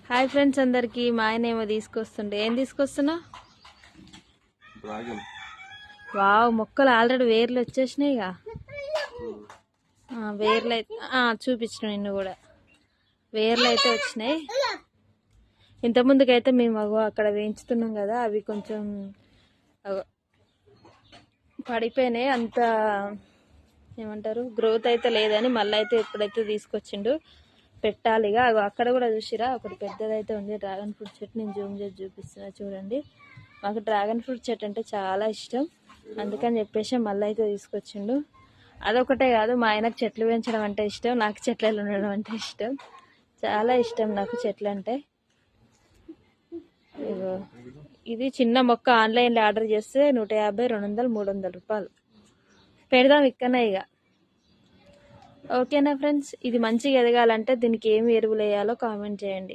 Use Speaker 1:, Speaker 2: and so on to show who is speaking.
Speaker 1: Hi friends అందరికి. మా ఆయన ఏమో తీసుకొస్తుండే. ఏం తీసుకొస్తున్నా? వావ్, మొక్కలు ఆల్రెడీ వేర్లు వచ్చేసినాయి. వేర్లు అయితే చూపించిన నిన్ను కూడా వేర్లు అయితే వచ్చినాయి. ఇంతకుముందుకైతే మేము అక్కడ వేయించుతున్నాం కదా, అవి కొంచెం పడిపోయినాయి. అంత ఏమంటారు, గ్రోత్ అయితే లేదని మళ్ళీ అయితే ఎప్పుడైతే తీసుకొచ్చిండు పెట్టాలిగా. అక్కడ కూడా చూసిరా, ఒకటి పెద్దదైతే ఉంది డ్రాగన్ ఫ్రూట్ చెట్టు. నేను జూమ్ చేసి చూపిస్తున్నా చూడండి. మాకు డ్రాగన్ ఫ్రూట్ చెట్టు అంటే చాలా ఇష్టం, అందుకని చెప్పేసి మళ్ళీ అయితే తీసుకొచ్చిండు. అదొకటే కాదు, మా ఆయనకు చెట్లు పెంచడం అంటే ఇష్టం, నాకు చెట్లలో ఉండడం అంటే ఇష్టం. చాలా ఇష్టం నాకు చెట్లు అంటే. ఇది చిన్న మొక్క ఆన్లైన్లో ఆర్డర్ చేస్తే 150, 200, 300 రూపాయలు పెడదాం ఇక్కడనే ఇక. ఓకేనా ఫ్రెండ్స్, ఇది మంచిగా ఎదగాలంటే దీనికి ఏమి ఎరువులు వేయాలో కామెంట్ చేయండి.